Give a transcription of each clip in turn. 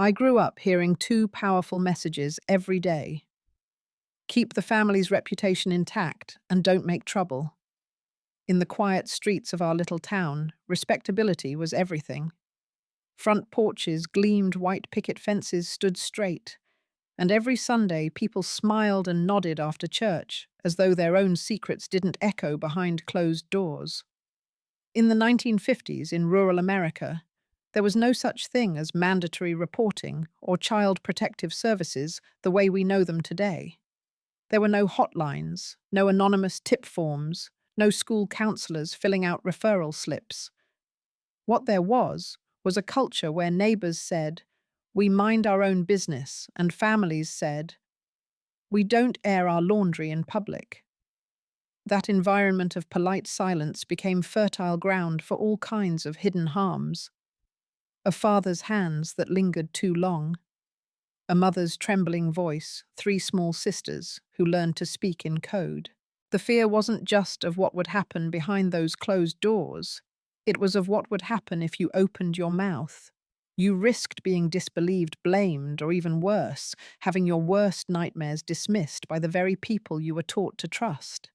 I grew up hearing two powerful messages every day. Keep the family's reputation intact and don't make trouble. In the quiet streets of our little town, respectability was everything. Front porches gleamed, white picket fences stood straight, and every Sunday people smiled and nodded after church, as though their own secrets didn't echo behind closed doors. In the 1950s, in rural America, there was no such thing as mandatory reporting or child protective services the way we know them today. There were no hotlines, no anonymous tip forms, no school counselors filling out referral slips. What there was a culture where neighbors said, "We mind our own business," and families said, "We don't air our laundry in public." That environment of polite silence became fertile ground for all kinds of hidden harms. A father's hands that lingered too long, a mother's trembling voice, three small sisters who learned to speak in code. The fear wasn't just of what would happen behind those closed doors, it was of what would happen if you opened your mouth. You risked being disbelieved, blamed, or even worse, having your worst nightmares dismissed by the very people you were taught to trust.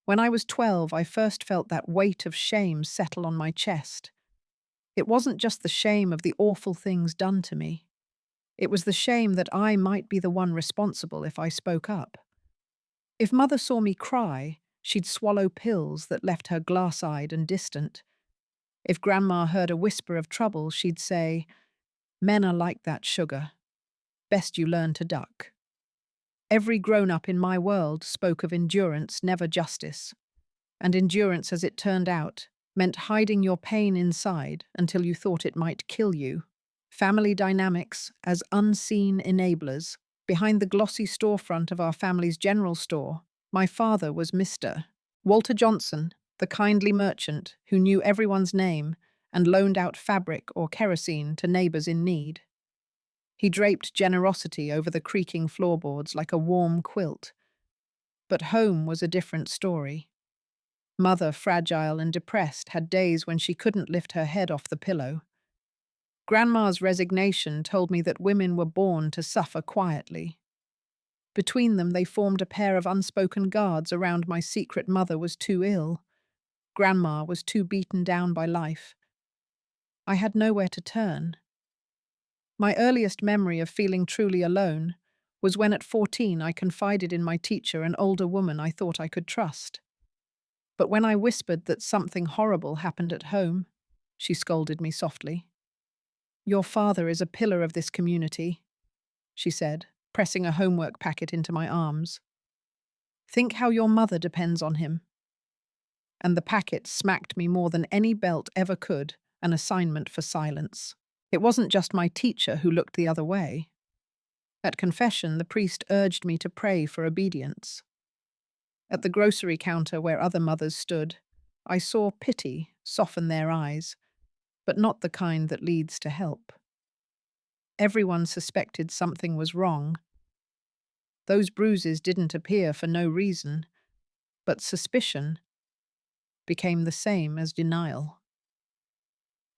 When I was 12, I first felt that weight of shame settle on my chest. It wasn't just the shame of the awful things done to me. It was the shame that I might be the one responsible if I spoke up. If Mother saw me cry, she'd swallow pills that left her glass-eyed and distant. If Grandma heard a whisper of trouble, she'd say, "Men are like that, sugar. Best you learn to duck." Every grown-up in my world spoke of endurance, never justice. And endurance, as it turned out, meant hiding your pain inside until you thought it might kill you. Family dynamics as unseen enablers. Behind the glossy storefront of our family's general store, my father was Mr. Walter Johnson, the kindly merchant who knew everyone's name and loaned out fabric or kerosene to neighbors in need. He draped generosity over the creaking floorboards like a warm quilt. But home was a different story. Mother, fragile and depressed, had days when she couldn't lift her head off the pillow. Grandma's resignation told me that women were born to suffer quietly. Between them, they formed a pair of unspoken guards around my secret mother was too ill. Grandma was too beaten down by life. I had nowhere to turn. My earliest memory of feeling truly alone was when at 14 I confided in my teacher, an older woman I thought I could trust. But when I whispered that something horrible happened at home, she scolded me softly. "Your father is a pillar of this community," she said, pressing a homework packet into my arms. "Think how your mother depends on him." And the packet smacked me more than any belt ever could, an assignment for silence. It wasn't just my teacher who looked the other way. At confession, the priest urged me to pray for obedience. At the grocery counter where other mothers stood, I saw pity soften their eyes, but not the kind that leads to help. Everyone suspected something was wrong. Those bruises didn't appear for no reason, but suspicion became the same as denial.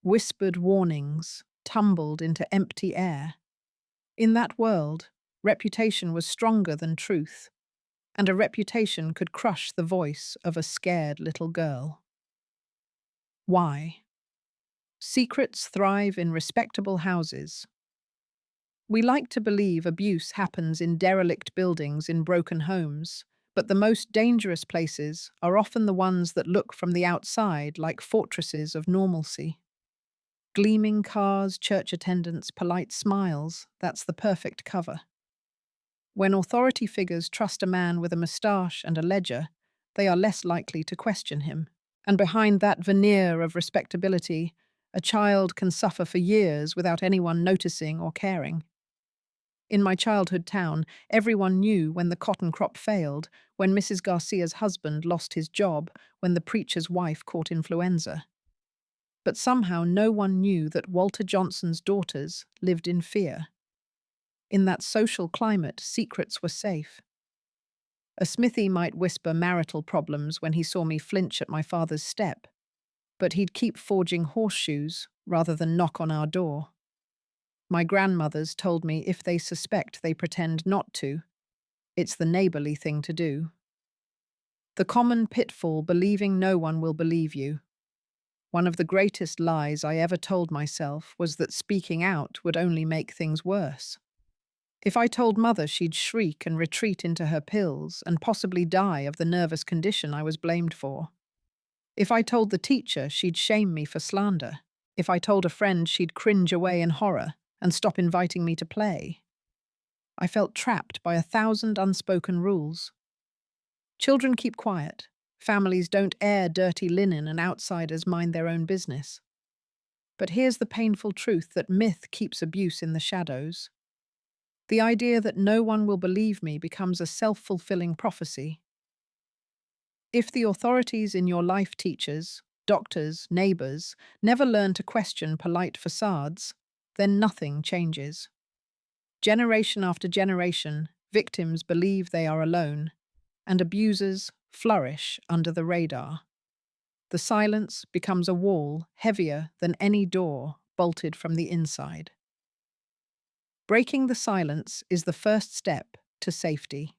Whispered warnings tumbled into empty air. In that world, reputation was stronger than truth, and a reputation could crush the voice of a scared little girl. Why? Secrets thrive in respectable houses. We like to believe abuse happens in derelict buildings in broken homes, but the most dangerous places are often the ones that look from the outside like fortresses of normalcy. Gleaming cars, church attendants, polite smiles, that's the perfect cover. When authority figures trust a man with a moustache and a ledger, they are less likely to question him. And behind that veneer of respectability, a child can suffer for years without anyone noticing or caring. In my childhood town, everyone knew when the cotton crop failed, when Mrs. Garcia's husband lost his job, when the preacher's wife caught influenza. But somehow no one knew that Walter Johnson's daughters lived in fear. In that social climate, secrets were safe. A smithy might whisper marital problems when he saw me flinch at my father's step, but he'd keep forging horseshoes rather than knock on our door. My grandmothers told me if they suspect, they pretend not to. It's the neighborly thing to do. The common pitfall, believing no one will believe you. One of the greatest lies I ever told myself was that speaking out would only make things worse. If I told Mother, she'd shriek and retreat into her pills and possibly die of the nervous condition I was blamed for. If I told the teacher, she'd shame me for slander. If I told a friend, she'd cringe away in horror and stop inviting me to play. I felt trapped by 1,000 unspoken rules. Children keep quiet. Families don't air dirty linen, and outsiders mind their own business. But here's the painful truth that myth keeps abuse in the shadows. The idea that no one will believe me becomes a self-fulfilling prophecy. If the authorities in your life, teachers, doctors, neighbors, never learn to question polite facades, then nothing changes. Generation after generation, victims believe they are alone, and abusers flourish under the radar. The silence becomes a wall heavier than any door bolted from the inside. Breaking the silence is the first step to safety.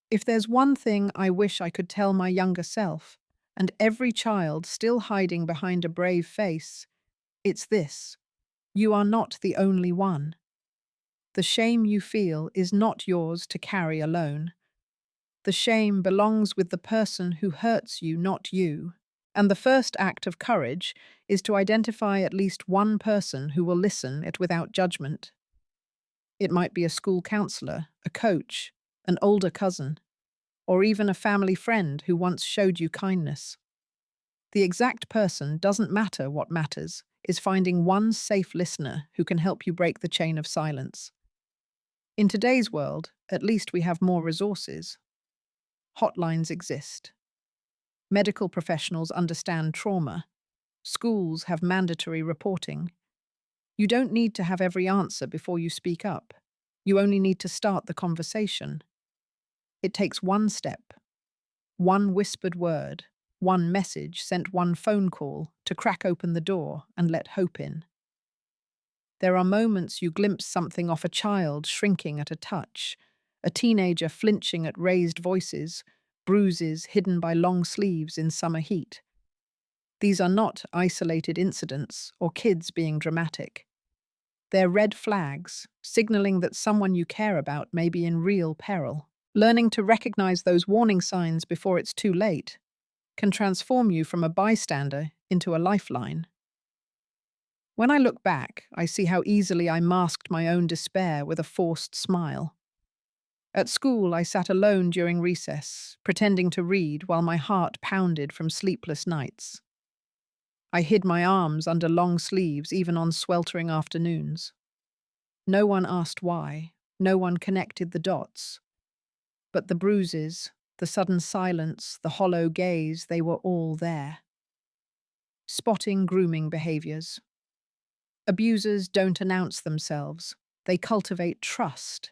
If there's one thing I wish I could tell my younger self, and every child still hiding behind a brave face, it's this: you are not the only one. The shame you feel is not yours to carry alone. The shame belongs with the person who hurts you, not you. And the first act of courage is to identify at least one person who will listen it without judgment. It might be a school counselor, a coach, an older cousin, or even a family friend who once showed you kindness. The exact person doesn't matter. What matters is finding one safe listener who can help you break the chain of silence. In today's world, at least we have more resources. Hotlines exist. Medical professionals understand trauma. Schools have mandatory reporting. You don't need to have every answer before you speak up. You only need to start the conversation. It takes one step, one whispered word, one message sent, one phone call to crack open the door and let hope in. There are moments you glimpse something off: a child shrinking at a touch, a teenager flinching at raised voices, bruises hidden by long sleeves in summer heat. These are not isolated incidents or kids being dramatic. They're red flags, signaling that someone you care about may be in real peril. Learning to recognize those warning signs before it's too late can transform you from a bystander into a lifeline. When I look back, I see how easily I masked my own despair with a forced smile. At school, I sat alone during recess, pretending to read while my heart pounded from sleepless nights. I hid my arms under long sleeves even on sweltering afternoons. No one asked why, no one connected the dots. But the bruises, the sudden silence, the hollow gaze, they were all there. Spotting grooming behaviors. Abusers don't announce themselves. They cultivate trust.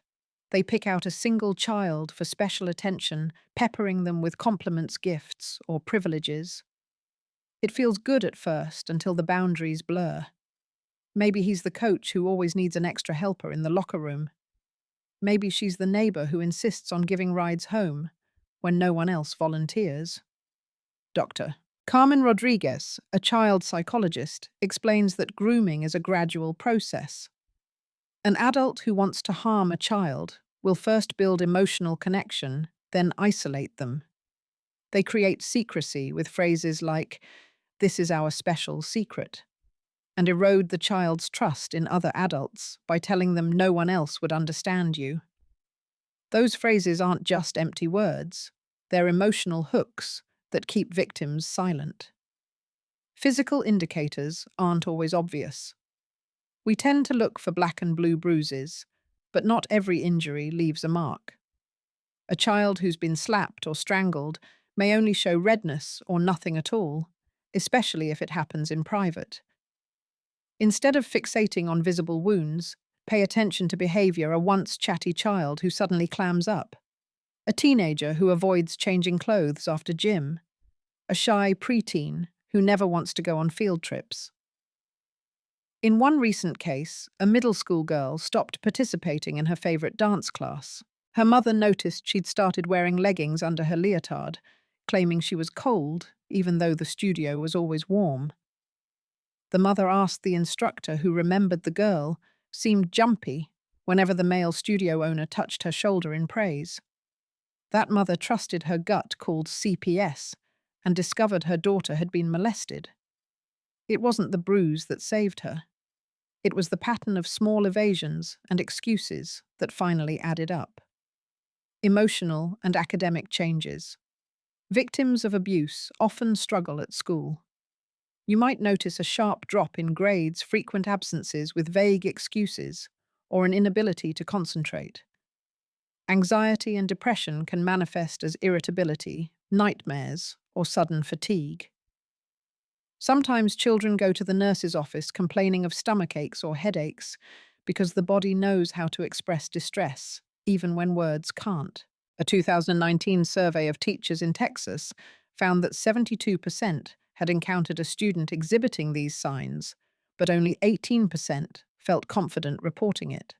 They pick out a single child for special attention, peppering them with compliments, gifts, or privileges. It feels good at first until the boundaries blur. Maybe he's the coach who always needs an extra helper in the locker room. Maybe she's the neighbor who insists on giving rides home when no one else volunteers. Dr. Carmen Rodriguez, a child psychologist, explains that grooming is a gradual process. An adult who wants to harm a child will first build emotional connection, then isolate them. They create secrecy with phrases like, "This is our special secret," and erode the child's trust in other adults by telling them no one else would understand you. Those phrases aren't just empty words, they're emotional hooks that keep victims silent. Physical indicators aren't always obvious. We tend to look for black and blue bruises, but not every injury leaves a mark. A child who's been slapped or strangled may only show redness or nothing at all, especially if it happens in private. Instead of fixating on visible wounds, pay attention to behavior: a once chatty child who suddenly clams up, a teenager who avoids changing clothes after gym, a shy preteen who never wants to go on field trips. In one recent case, a middle school girl stopped participating in her favorite dance class. Her mother noticed she'd started wearing leggings under her leotard, claiming she was cold, even though the studio was always warm. The mother asked the instructor, who remembered the girl, seemed jumpy whenever the male studio owner touched her shoulder in praise. That mother trusted her gut called CPS and discovered her daughter had been molested. It wasn't the bruise that saved her. It was the pattern of small evasions and excuses that finally added up. Emotional and academic changes. Victims of abuse often struggle at school. You might notice a sharp drop in grades, frequent absences with vague excuses, or an inability to concentrate. Anxiety and depression can manifest as irritability, nightmares, or sudden fatigue. Sometimes children go to the nurse's office complaining of stomach aches or headaches because the body knows how to express distress, even when words can't. A 2019 survey of teachers in Texas found that 72% had encountered a student exhibiting these signs, but only 18% felt confident reporting it.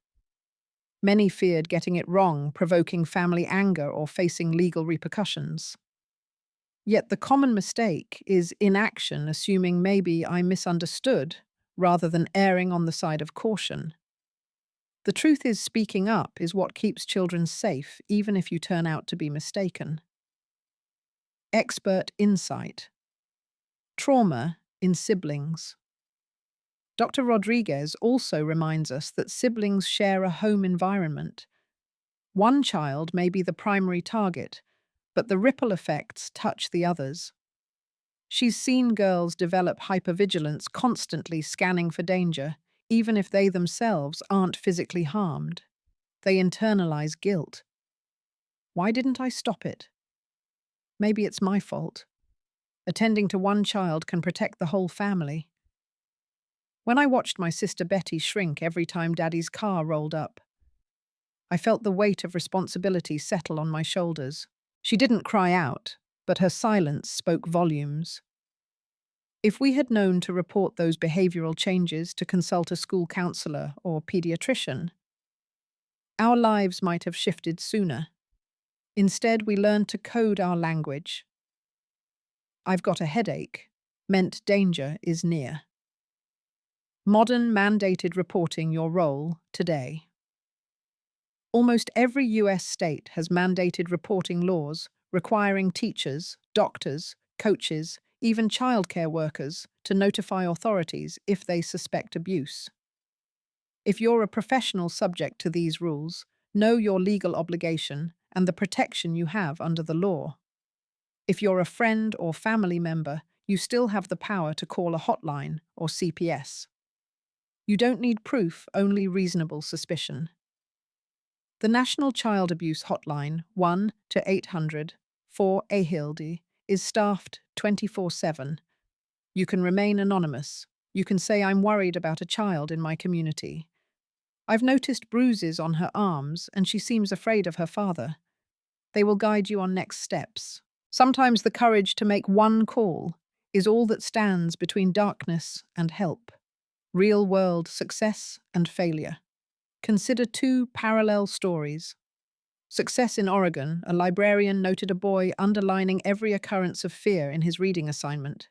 Many feared getting it wrong, provoking family anger or facing legal repercussions. Yet the common mistake is inaction, assuming maybe I misunderstood, rather than erring on the side of caution. The truth is, speaking up is what keeps children safe, even if you turn out to be mistaken. Expert insight. Trauma in siblings. Dr. Rodriguez also reminds us that siblings share a home environment. One child may be the primary target, but the ripple effects touch the others. She's seen girls develop hypervigilance, constantly scanning for danger, even if they themselves aren't physically harmed. They internalize guilt. Why didn't I stop it? Maybe it's my fault. Attending to one child can protect the whole family. When I watched my sister Betty shrink every time Daddy's car rolled up, I felt the weight of responsibility settle on my shoulders. She didn't cry out, but her silence spoke volumes. If we had known to report those behavioral changes, to consult a school counselor or pediatrician, our lives might have shifted sooner. Instead, we learned to code our language. "I've got a headache" meant danger is near. Modern mandated reporting your role today. Almost every US state has mandated reporting laws requiring teachers, doctors, coaches, even childcare workers to notify authorities if they suspect abuse. If you're a professional subject to these rules, know your legal obligation and the protection you have under the law. If you're a friend or family member, you still have the power to call a hotline or CPS. You don't need proof, only reasonable suspicion. The National Child Abuse Hotline, 1-800-4-AHILDI, is staffed 24/7. You can remain anonymous. You can say, "I'm worried about a child in my community. I've noticed bruises on her arms and she seems afraid of her father." They will guide you on next steps. Sometimes the courage to make one call is all that stands between darkness and help. Real-world success and failure. Consider two parallel stories. Success in Oregon, a librarian noted a boy underlining every occurrence of fear in his reading assignment.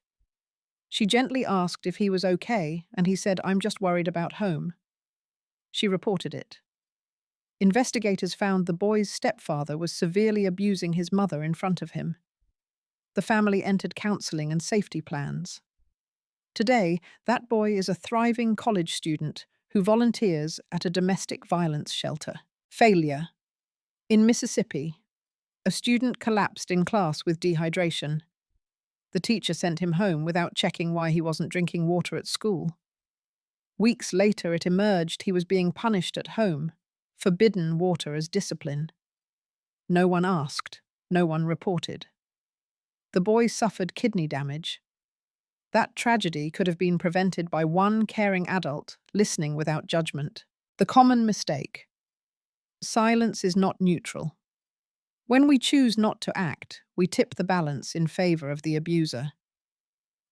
She gently asked if he was okay, and he said, "I'm just worried about home." She reported it. Investigators found the boy's stepfather was severely abusing his mother in front of him. The family entered counseling and safety plans. Today, that boy is a thriving college student who volunteers at a domestic violence shelter. Failure. In Mississippi, a student collapsed in class with dehydration. The teacher sent him home without checking why he wasn't drinking water at school. Weeks later, it emerged he was being punished at home, forbidden water as discipline. No one asked, no one reported. The boy suffered kidney damage. That tragedy could have been prevented by one caring adult listening without judgment. The common mistake. Silence is not neutral. When we choose not to act, we tip the balance in favor of the abuser.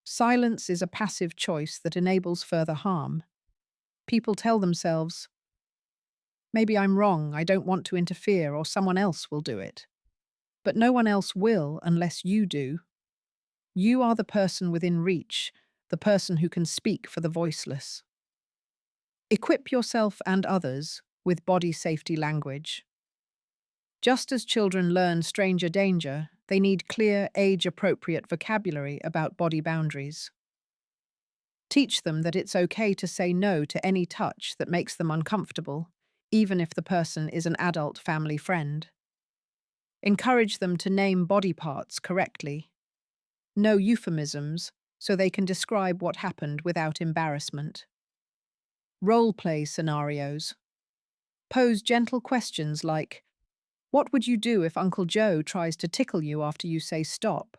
Silence is a passive choice that enables further harm. People tell themselves, maybe I'm wrong, I don't want to interfere, or someone else will do it. But no one else will unless you do. You are the person within reach, the person who can speak for the voiceless. Equip yourself and others with body safety language. Just as children learn stranger danger, they need clear, age-appropriate vocabulary about body boundaries. Teach them that it's okay to say no to any touch that makes them uncomfortable, even if the person is an adult family friend. Encourage them to name body parts correctly. No euphemisms, so they can describe what happened without embarrassment. Role-play scenarios. Pose gentle questions like, what would you do if Uncle Joe tries to tickle you after you say stop?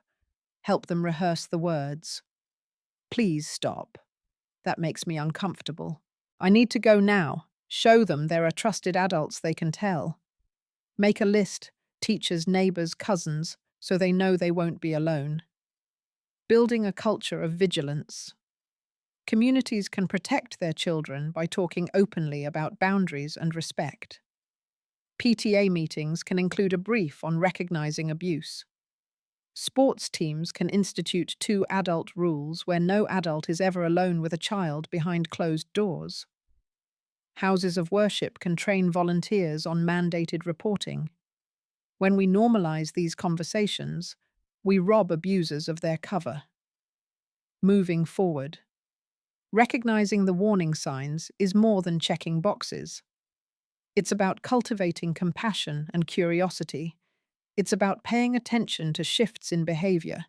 Help them rehearse the words. Please stop. That makes me uncomfortable. I need to go now. Show them there are trusted adults they can tell. Make a list, teachers, neighbors, cousins, so they know they won't be alone. Building a culture of vigilance. Communities can protect their children by talking openly about boundaries and respect. PTA meetings can include a brief on recognizing abuse. Sports teams can institute 2 adult rules where no adult is ever alone with a child behind closed doors. Houses of worship can train volunteers on mandated reporting. When we normalize these conversations, we rob abusers of their cover. Moving forward. Recognizing the warning signs is more than checking boxes. It's about cultivating compassion and curiosity. It's about paying attention to shifts in behavior,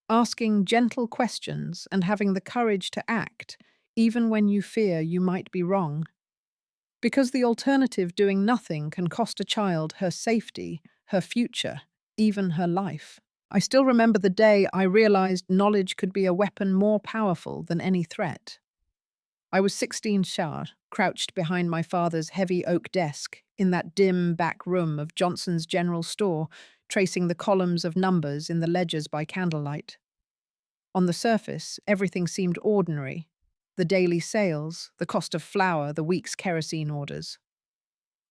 asking gentle questions and having the courage to act, even when you fear you might be wrong. Because the alternative, doing nothing, can cost a child her safety, her future, even her life. I still remember the day I realized knowledge could be a weapon more powerful than any threat. I was 16 crouched behind my father's heavy oak desk in that dim back room of Johnson's General Store, tracing the columns of numbers in the ledgers by candlelight. On the surface, everything seemed ordinary. The daily sales, the cost of flour, the week's kerosene orders.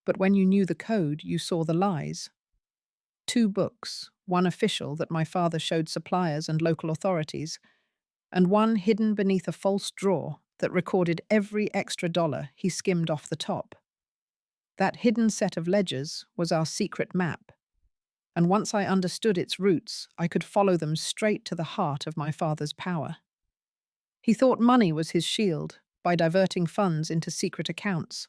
But when you knew the code, you saw the lies. 2 books, one official that my father showed suppliers and local authorities, and one hidden beneath a false drawer that recorded every extra dollar he skimmed off the top. That hidden set of ledgers was our secret map, and once I understood its roots, I could follow them straight to the heart of my father's power. He thought money was his shield by diverting funds into secret accounts.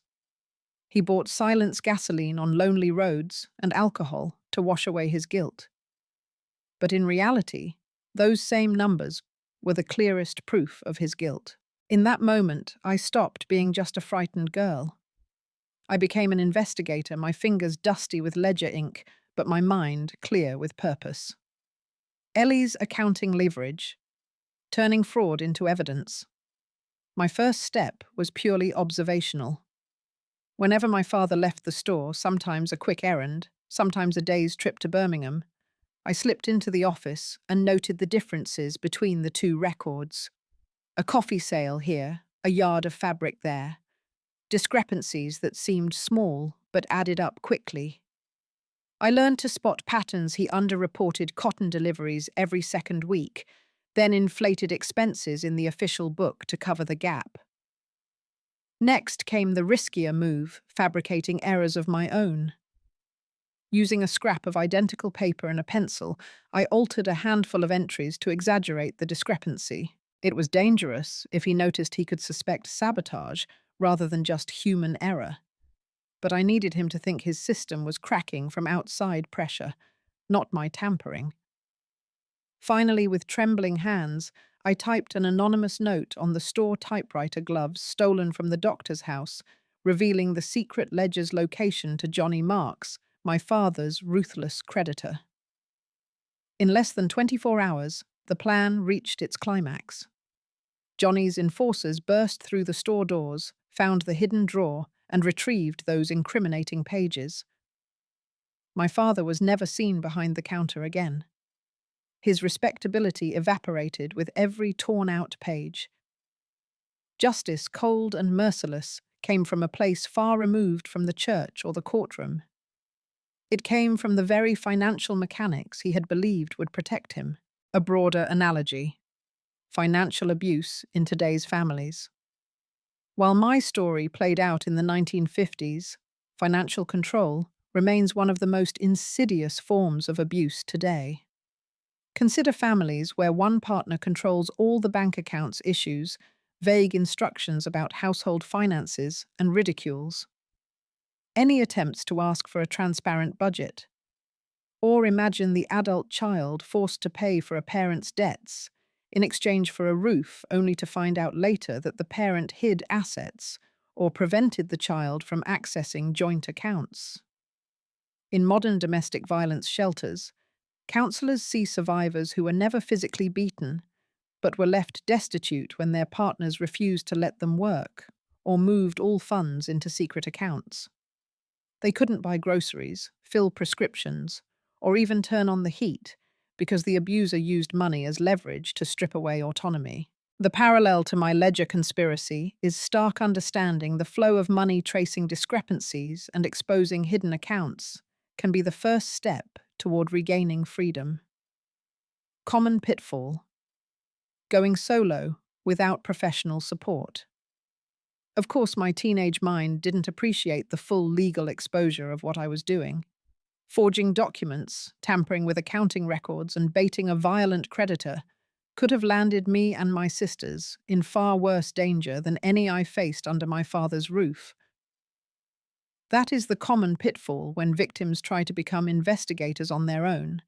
He bought silence gasoline on lonely roads and alcohol to wash away his guilt. But in reality, those same numbers were the clearest proof of his guilt. In that moment, I stopped being just a frightened girl. I became an investigator, my fingers dusty with ledger ink, but my mind clear with purpose. Ellie's accounting leverage, turning fraud into evidence. My first step was purely observational. Whenever my father left the store, sometimes a quick errand, sometimes a day's trip to Birmingham, I slipped into the office and noted the differences between the 2 records. A coffee sale here, a yard of fabric there. Discrepancies that seemed small but added up quickly. I learned to spot patterns. He underreported cotton deliveries every second week, then inflated expenses in the official book to cover the gap. Next came the riskier move, fabricating errors of my own. Using a scrap of identical paper and a pencil, I altered a handful of entries to exaggerate the discrepancy. It was dangerous if he noticed. He could suspect sabotage rather than just human error. But I needed him to think his system was cracking from outside pressure, not my tampering. Finally, with trembling hands, I typed an anonymous note on the store typewriter gloves stolen from the doctor's house, revealing the secret ledger's location to Johnny Marks, my father's ruthless creditor. In less than 24 hours, the plan reached its climax. Johnny's enforcers burst through the store doors, found the hidden drawer, and retrieved those incriminating pages. My father was never seen behind the counter again. His respectability evaporated with every torn-out page. Justice, cold and merciless, came from a place far removed from the church or the courtroom. It came from the very financial mechanics he had believed would protect him. A broader analogy: financial abuse in today's families. While my story played out in the 1950s, financial control remains one of the most insidious forms of abuse today. Consider families where one partner controls all the bank accounts, issues vague instructions about household finances, and ridicules any attempts to ask for a transparent budget. Or imagine the adult child forced to pay for a parent's debts in exchange for a roof, only to find out later that the parent hid assets or prevented the child from accessing joint accounts. In modern domestic violence shelters, counselors see survivors who were never physically beaten but were left destitute when their partners refused to let them work or moved all funds into secret accounts. They couldn't buy groceries, fill prescriptions, or even turn on the heat because the abuser used money as leverage to strip away autonomy. The parallel to my Ledger conspiracy is stark understanding the flow of money. Tracing discrepancies and exposing hidden accounts can be the first step toward regaining freedom. Common pitfall: going solo without professional support. Of course, my teenage mind didn't appreciate the full legal exposure of what I was doing. Forging documents, tampering with accounting records, and baiting a violent creditor could have landed me and my sisters in far worse danger than any I faced under my father's roof. That is the common pitfall when victims try to become investigators on their own.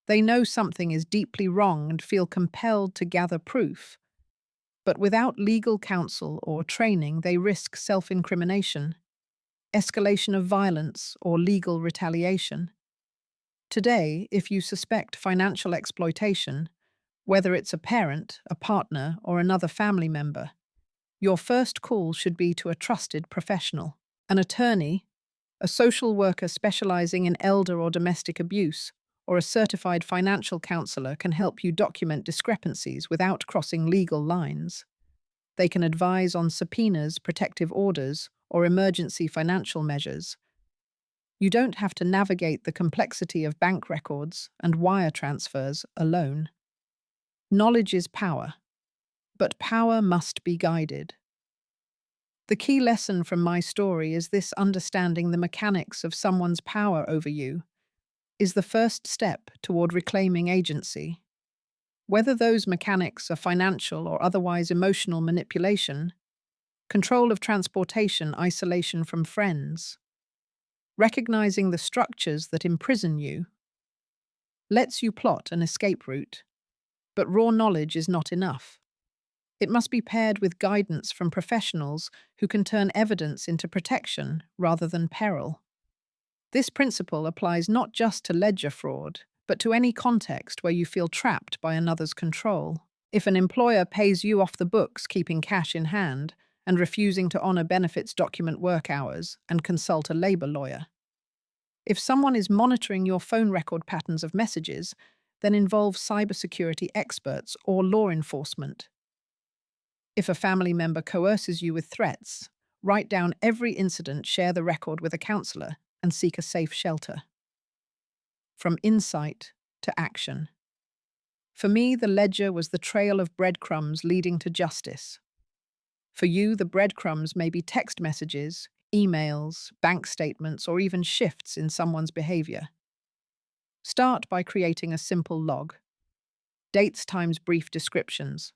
They know something is deeply wrong and feel compelled to gather proof. But without legal counsel or training, they risk self-incrimination, escalation of violence, or legal retaliation. Today, if you suspect financial exploitation, whether it's a parent, a partner, or another family member, your first call should be to a trusted professional. An attorney, a social worker specializing in elder or domestic abuse, or a certified financial counselor can help you document discrepancies without crossing legal lines. They can advise on subpoenas, protective orders, or emergency financial measures. You don't have to navigate the complexity of bank records and wire transfers alone. Knowledge is power, but power must be guided. The key lesson from my story is this: understanding the mechanics of someone's power over you is the first step toward reclaiming agency. Whether those mechanics are financial or otherwise emotional manipulation, control of transportation, isolation from friends, recognizing the structures that imprison you, lets you plot an escape route. But raw knowledge is not enough. It must be paired with guidance from professionals who can turn evidence into protection rather than peril. This principle applies not just to ledger fraud, but to any context where you feel trapped by another's control. If an employer pays you off the books, keeping cash in hand, and refusing to honor benefits, document work hours, and consult a labor lawyer. If someone is monitoring your phone record patterns of messages, then involve cybersecurity experts or law enforcement. If a family member coerces you with threats, write down every incident, share the record with a counselor, and seek a safe shelter. From insight to action. For me, the ledger was the trail of breadcrumbs leading to justice. For you, the breadcrumbs may be text messages, emails, bank statements, or even shifts in someone's behavior. Start by creating a simple log. Dates times brief descriptions.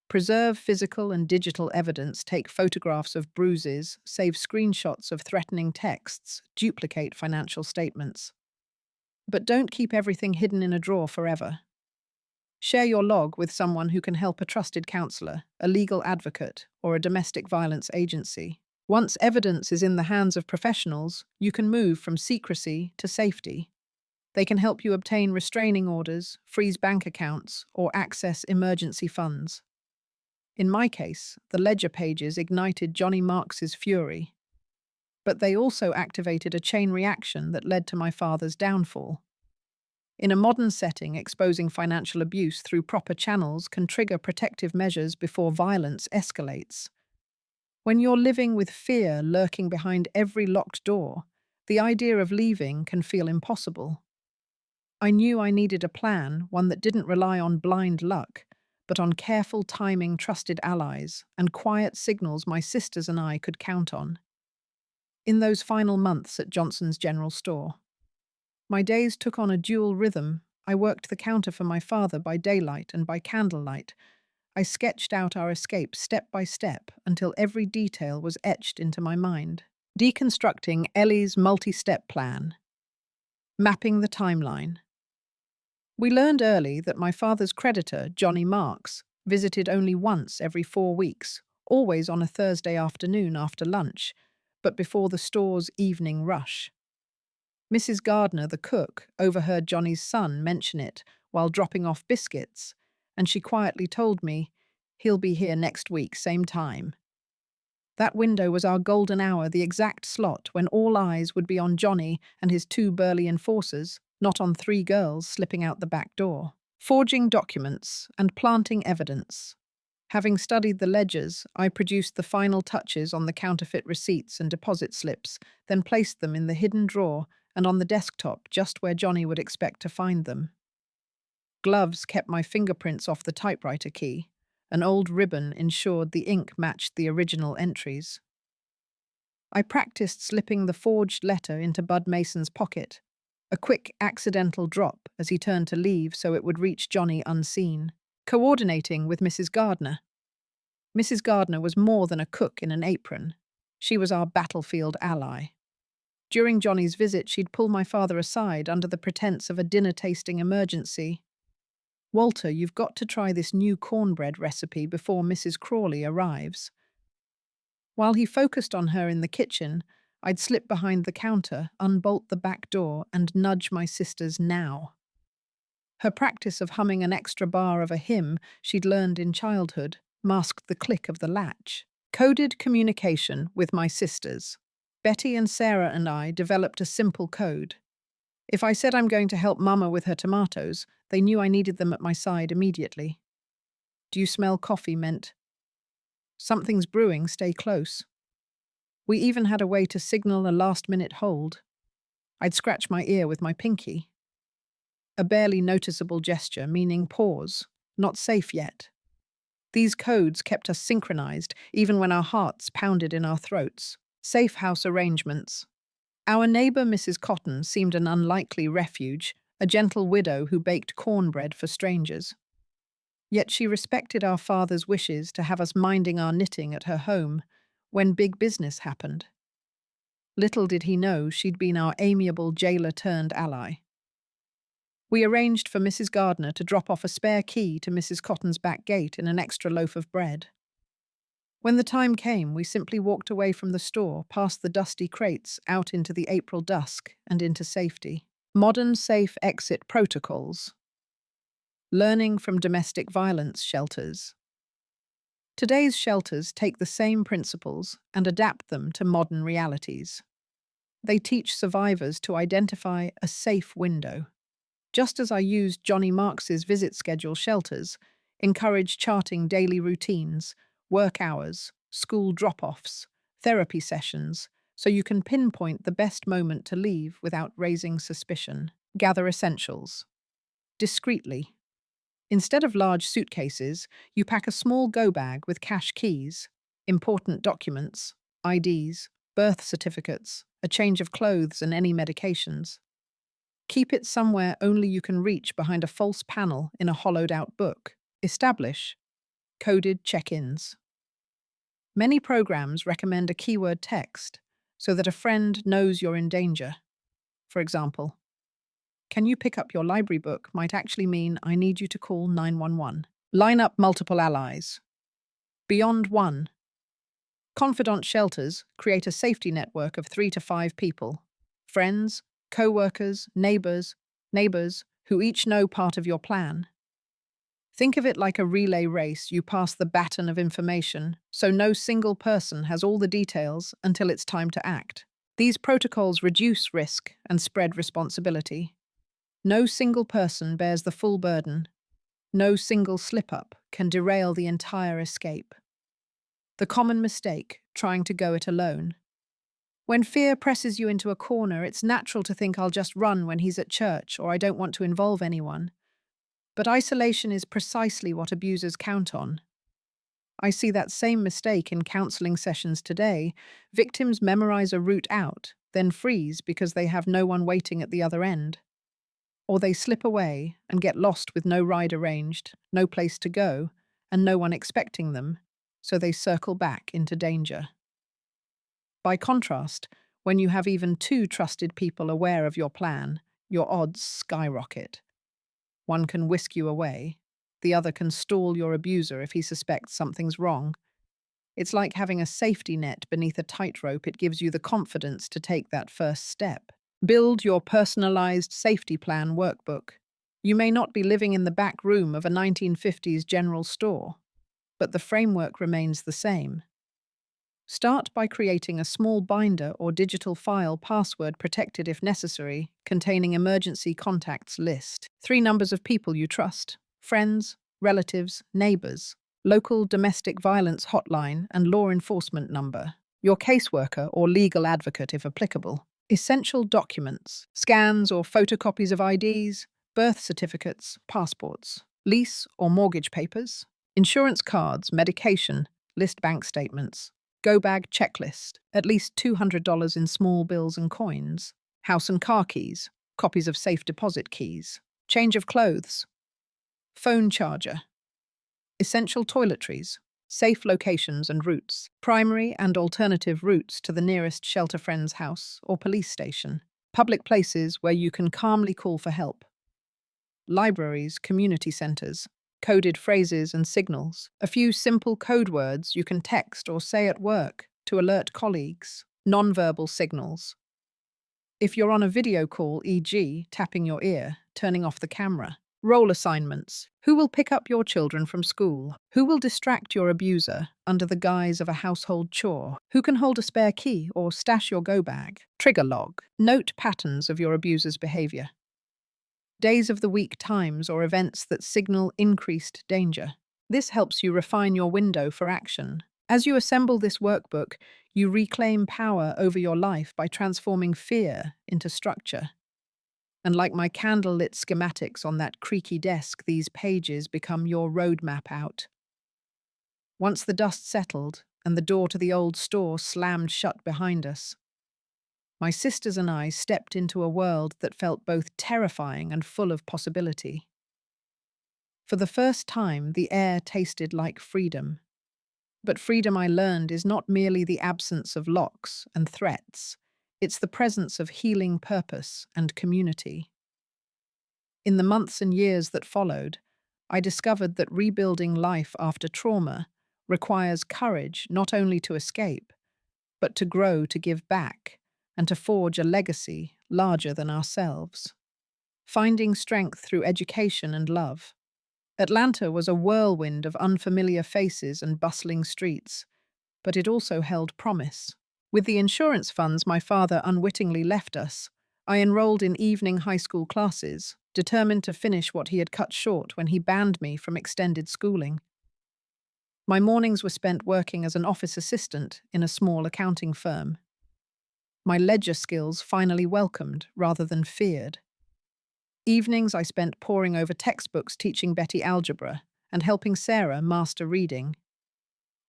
Preserve physical and digital evidence, take photographs of bruises, save screenshots of threatening texts, duplicate financial statements. But don't keep everything hidden in a drawer forever. Share your log with someone who can help: a trusted counselor, a legal advocate, or a domestic violence agency. Once evidence is in the hands of professionals, you can move from secrecy to safety. They can help you obtain restraining orders, freeze bank accounts, or access emergency funds. In my case, the ledger pages ignited Johnny Marks's fury, but they also activated a chain reaction that led to my father's downfall. In a modern setting, exposing financial abuse through proper channels can trigger protective measures before violence escalates. When you're living with fear lurking behind every locked door, the idea of leaving can feel impossible. I knew I needed a plan, one that didn't rely on blind luck, but on careful timing trusted allies and quiet signals my sisters and I could count on. In those final months at Johnson's General Store, my days took on a dual rhythm. I worked the counter for my father by daylight and by candlelight. I sketched out our escape step by step until every detail was etched into my mind. Deconstructing Ellie's multi-step plan. Mapping the timeline. We learned early that my father's creditor, Johnny Marks, visited only once every 4 weeks, always on a Thursday afternoon after lunch, but before the store's evening rush. Mrs. Gardner, the cook, overheard Johnny's son mention it while dropping off biscuits, and she quietly told me, "He'll be here next week, same time." That window was our golden hour, the exact slot when all eyes would be on Johnny and his 2 burly enforcers, not on 3 girls slipping out the back door. Forging documents and planting evidence. Having studied the ledgers, I produced the final touches on the counterfeit receipts and deposit slips, then placed them in the hidden drawer and on the desktop just where Johnny would expect to find them. Gloves kept my fingerprints off the typewriter key. An old ribbon ensured the ink matched the original entries. I practiced slipping the forged letter into Bud Mason's pocket, a quick accidental drop as he turned to leave so it would reach Johnny unseen. Coordinating with Mrs. Gardner. Mrs. Gardner was more than a cook in an apron. She was our battlefield ally. During Johnny's visit, she'd pull my father aside under the pretense of a dinner-tasting emergency. "Walter, you've got to try this new cornbread recipe before Mrs. Crawley arrives." While he focused on her in the kitchen, I'd slip behind the counter, unbolt the back door, and nudge my sisters now. Her practice of humming an extra bar of a hymn she'd learned in childhood masked the click of the latch. Coded communication with my sisters. Betty and Sarah and I developed a simple code. If I said I'm going to help Mama with her tomatoes, they knew I needed them at my side immediately. "Do you smell coffee?" meant, "Something's brewing, stay close." We even had a way to signal a last-minute hold. I'd scratch my ear with my pinky. A barely noticeable gesture, meaning pause, not safe yet. These codes kept us synchronized, even when our hearts pounded in our throats. Safe house arrangements. Our neighbor, Mrs. Cotton, seemed an unlikely refuge, a gentle widow who baked cornbread for strangers. Yet she respected our father's wishes to have us minding our knitting at her home when big business happened. Little did he know she'd been our amiable jailer-turned-ally. We arranged for Mrs. Gardner to drop off a spare key to Mrs. Cotton's back gate in an extra loaf of bread. When the time came, we simply walked away from the store, past the dusty crates, out into the April dusk, and into safety. Modern safe exit protocols. Learning from domestic violence shelters. Today's shelters take the same principles and adapt them to modern realities. They teach survivors to identify a safe window. Just as I used Johnny Marks's visit schedule shelters, encourage charting daily routines, work hours, school drop-offs, therapy sessions, so you can pinpoint the best moment to leave without raising suspicion. Gather essentials. Discreetly. Instead of large suitcases, you pack a small go bag with cash keys, important documents, IDs, birth certificates, a change of clothes and any medications. Keep it somewhere only you can reach behind a false panel in a hollowed-out book. Establish coded check-ins. Many programs recommend a keyword text so that a friend knows you're in danger. For example, "Can you pick up your library book?" might actually mean, "I need you to call 911. Line up multiple allies. Beyond one. Confidant shelters create a safety network of 3 to 5 people. Friends, co-workers, neighbors who each know part of your plan. Think of it like a relay race. You pass the baton of information, so no single person has all the details until it's time to act. These protocols reduce risk and spread responsibility. No single person bears the full burden. No single slip-up can derail the entire escape. The common mistake, trying to go it alone. When fear presses you into a corner, it's natural to think I'll just run when he's at church or I don't want to involve anyone. But isolation is precisely what abusers count on. I see that same mistake in counseling sessions today. Victims memorize a route out, then freeze because they have no one waiting at the other end. Or they slip away and get lost with no ride arranged, no place to go, and no one expecting them, so they circle back into danger. By contrast, when you have even two trusted people aware of your plan, your odds skyrocket. One can whisk you away. The other can stall your abuser if he suspects something's wrong. It's like having a safety net beneath a tightrope. It gives you the confidence to take that first step. Build your personalized safety plan workbook. You may not be living in the back room of a 1950s general store, but the framework remains the same. Start by creating a small binder or digital file, password protected if necessary, containing emergency contacts list. 3 numbers of people you trust: friends, relatives, neighbors, local domestic violence hotline, and law enforcement number. Your caseworker or legal advocate if applicable. Essential documents: scans or photocopies of IDs, birth certificates, passports, lease or mortgage papers, insurance cards, medication, list bank statements. Go bag checklist, at least $200 in small bills and coins. House and car keys, copies of safe deposit keys. Change of clothes. Phone charger. Essential toiletries. Safe locations and routes. Primary and alternative routes to the nearest shelter friend's house or police station. Public places where you can calmly call for help. Libraries, community centers. Coded phrases and signals, a few simple code words you can text or say at work to alert colleagues, nonverbal signals. If you're on a video call, e.g., tapping your ear, turning off the camera. Role assignments. Who will pick up your children from school? Who will distract your abuser under the guise of a household chore? Who can hold a spare key or stash your go bag? Trigger log. Note patterns of your abuser's behavior. Days of the week, times or events that signal increased danger. This helps you refine your window for action. As you assemble this workbook, you reclaim power over your life by transforming fear into structure. And like my candlelit schematics on that creaky desk, these pages become your roadmap out. Once the dust settled and the door to the old store slammed shut behind us, my sisters and I stepped into a world that felt both terrifying and full of possibility. For the first time, the air tasted like freedom. But freedom, I learned, is not merely the absence of locks and threats. It's the presence of healing purpose and community. In the months and years that followed, I discovered that rebuilding life after trauma requires courage not only to escape, but to grow, to give back, and to forge a legacy larger than ourselves. Finding strength through education and love. Atlanta was a whirlwind of unfamiliar faces and bustling streets, but it also held promise. With the insurance funds my father unwittingly left us, I enrolled in evening high school classes, determined to finish what he had cut short when he banned me from extended schooling. My mornings were spent working as an office assistant in a small accounting firm. My ledger skills finally welcomed rather than feared. Evenings I spent poring over textbooks teaching Betty algebra and helping Sarah master reading.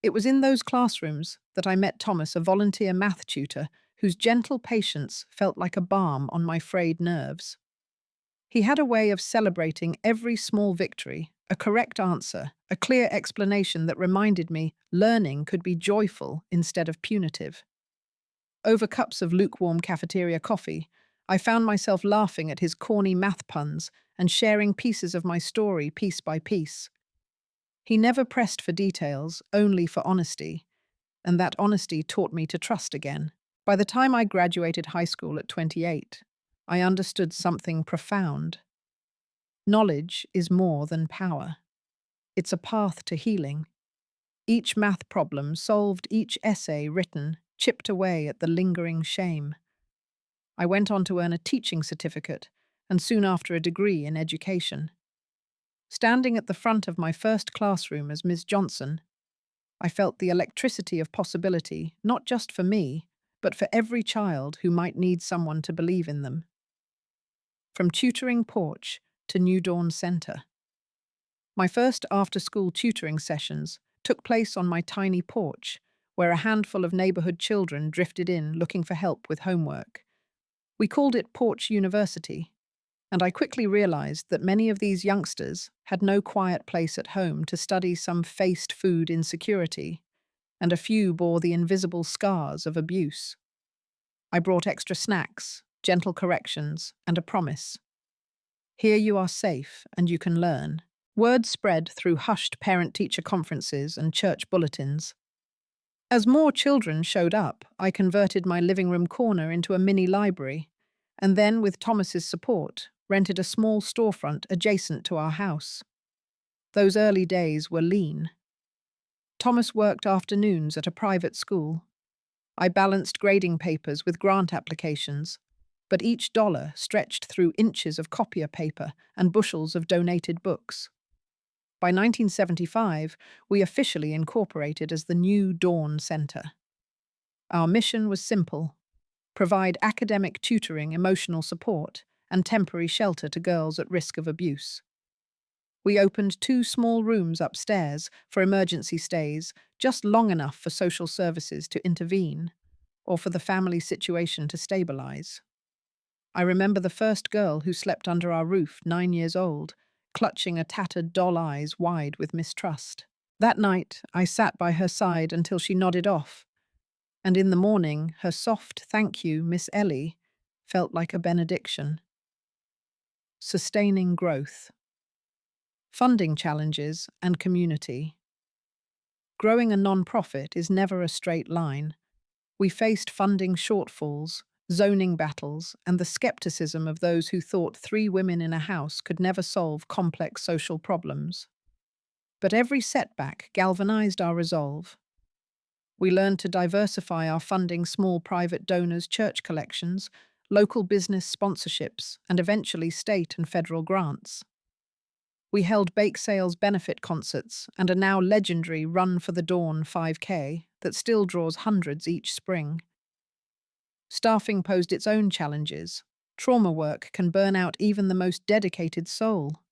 It was in those classrooms that I met Thomas, a volunteer math tutor whose gentle patience felt like a balm on my frayed nerves. He had a way of celebrating every small victory, a correct answer, a clear explanation that reminded me learning could be joyful instead of punitive. Over cups of lukewarm cafeteria coffee, I found myself laughing at his corny math puns and sharing pieces of my story piece by piece. He never pressed for details, only for honesty, and that honesty taught me to trust again. By the time I graduated high school at 28, I understood something profound. Knowledge is more than power. It's a path to healing. Each math problem solved, each essay written, chipped away at the lingering shame. I went on to earn a teaching certificate and soon after a degree in education. Standing at the front of my first classroom as Ms. Johnson, I felt the electricity of possibility, not just for me, but for every child who might need someone to believe in them. From tutoring porch to New Dawn Centre. My first after-school tutoring sessions took place on my tiny porch, where a handful of neighbourhood children drifted in looking for help with homework. We called it Porch University, and I quickly realised that many of these youngsters had no quiet place at home to study some faced food insecurity, and a few bore the invisible scars of abuse. I brought extra snacks, gentle corrections, and a promise. Here you are safe and you can learn. Word spread through hushed parent-teacher conferences and church bulletins. As more children showed up, I converted my living room corner into a mini library, and then, with Thomas's support, rented a small storefront adjacent to our house. Those early days were lean. Thomas worked afternoons at a private school. I balanced grading papers with grant applications, but each dollar stretched through inches of copier paper and bushels of donated books. By 1975, we officially incorporated as the New Dawn Centre. Our mission was simple: provide academic tutoring, emotional support, and temporary shelter to girls at risk of abuse. We opened 2 small rooms upstairs for emergency stays, just long enough for social services to intervene, or for the family situation to stabilize. I remember the first girl who slept under our roof, 9 years old, clutching a tattered doll eyes wide with mistrust. That night, I sat by her side until she nodded off, and in the morning, her soft "Thank you, Miss Ellie" felt like a benediction. Sustaining growth. Funding challenges and community. Growing a non-profit is never a straight line. We faced funding shortfalls, zoning battles, and the skepticism of those who thought 3 women in a house could never solve complex social problems. But every setback galvanized our resolve. We learned to diversify our funding: small private donors, church collections, local business sponsorships, and eventually state and federal grants. We held bake sales, benefit concerts, and a now legendary Run for the Dawn 5K that still draws hundreds each spring. Staffing posed its own challenges. Trauma work can burn out even the most dedicated soul.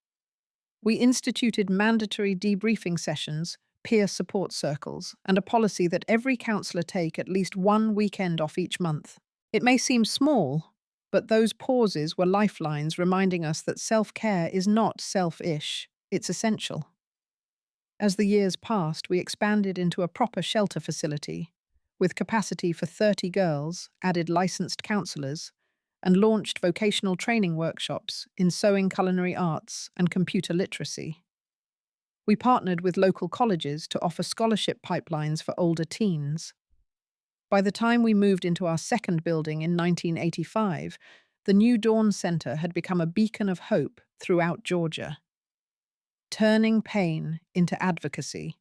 We instituted mandatory debriefing sessions, peer support circles, and a policy that every counsellor take at least 1 weekend off each month. It may seem small, but those pauses were lifelines reminding us that self-care is not selfish, it's essential. As the years passed, we expanded into a proper shelter facility, with capacity for 30 girls, added licensed counsellors, and launched vocational training workshops in sewing, culinary arts, and computer literacy. We partnered with local colleges to offer scholarship pipelines for older teens. By the time we moved into our second building in 1985, the New Dawn Centre had become a beacon of hope throughout Georgia. Turning pain into advocacy.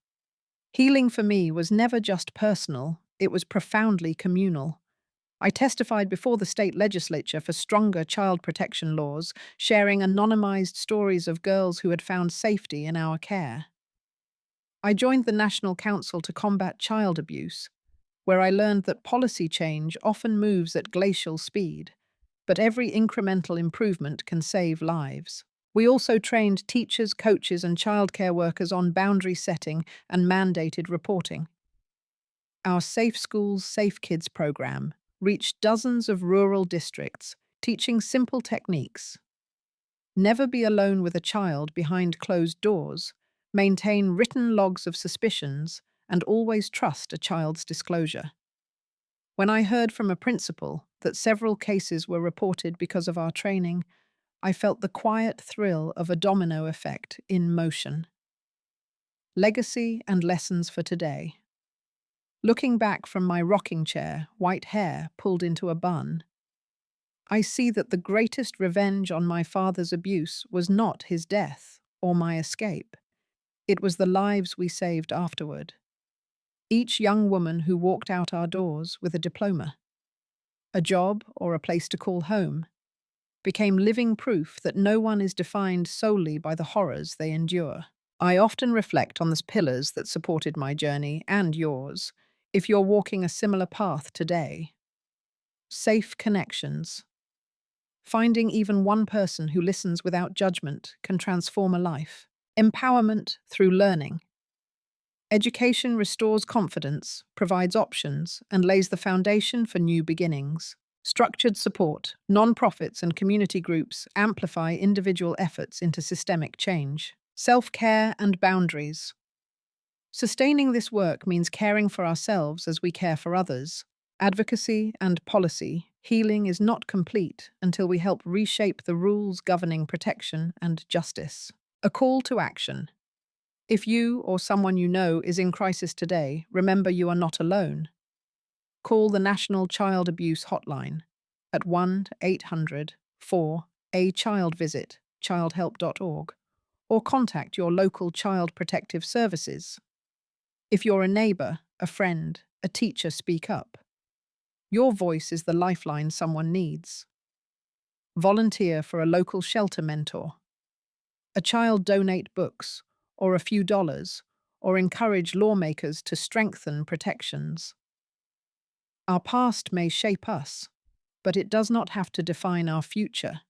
Healing for me was never just personal, it was profoundly communal. I testified before the state legislature for stronger child protection laws, sharing anonymized stories of girls who had found safety in our care. I joined the National Council to Combat Child Abuse, where I learned that policy change often moves at glacial speed, but every incremental improvement can save lives. We also trained teachers, coaches, and childcare workers on boundary setting and mandated reporting. Our Safe Schools, Safe Kids program reached dozens of rural districts, teaching simple techniques. Never be alone with a child behind closed doors, maintain written logs of suspicions, and always trust a child's disclosure. When I heard from a principal that several cases were reported because of our training, I felt the quiet thrill of a domino effect in motion. Legacy and lessons for today. Looking back from my rocking chair, white hair pulled into a bun, I see that the greatest revenge on my father's abuse was not his death or my escape. It was the lives we saved afterward. Each young woman who walked out our doors with a diploma, a job, or a place to call home, became living proof that no one is defined solely by the horrors they endure. I often reflect on the pillars that supported my journey and yours, if you're walking a similar path today. Safe connections. Finding even one person who listens without judgment can transform a life. Empowerment through learning. Education restores confidence, provides options, and lays the foundation for new beginnings. Structured support, non-profits and community groups amplify individual efforts into systemic change. Self-care and boundaries. Sustaining this work means caring for ourselves as we care for others. Advocacy and policy, healing is not complete until we help reshape the rules governing protection and justice. A call to action. If you or someone you know is in crisis today, remember you are not alone. Call the National Child Abuse Hotline at 1-800-4-A-CHILD-VISIT, childhelp.org, or contact your local child protective services. If you're a neighbour, a friend, a teacher, speak up. Your voice is the lifeline someone needs. Volunteer for a local shelter mentor. A child donate books, or a few dollars, or encourage lawmakers to strengthen protections. Our past may shape us, but it does not have to define our future.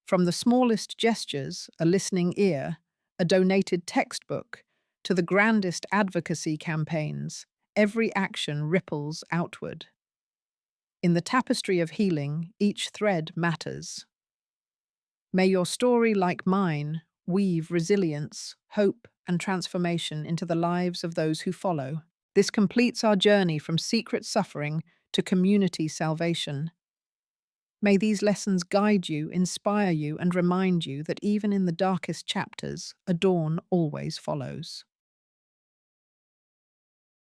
From the smallest gestures, a listening ear, a donated textbook, to the grandest advocacy campaigns, every action ripples outward. In the tapestry of healing, each thread matters. May your story, like mine, weave resilience, hope, and transformation into the lives of those who follow. This completes our journey from secret suffering to community salvation. May these lessons guide you, inspire you, and remind you that even in the darkest chapters, a dawn always follows.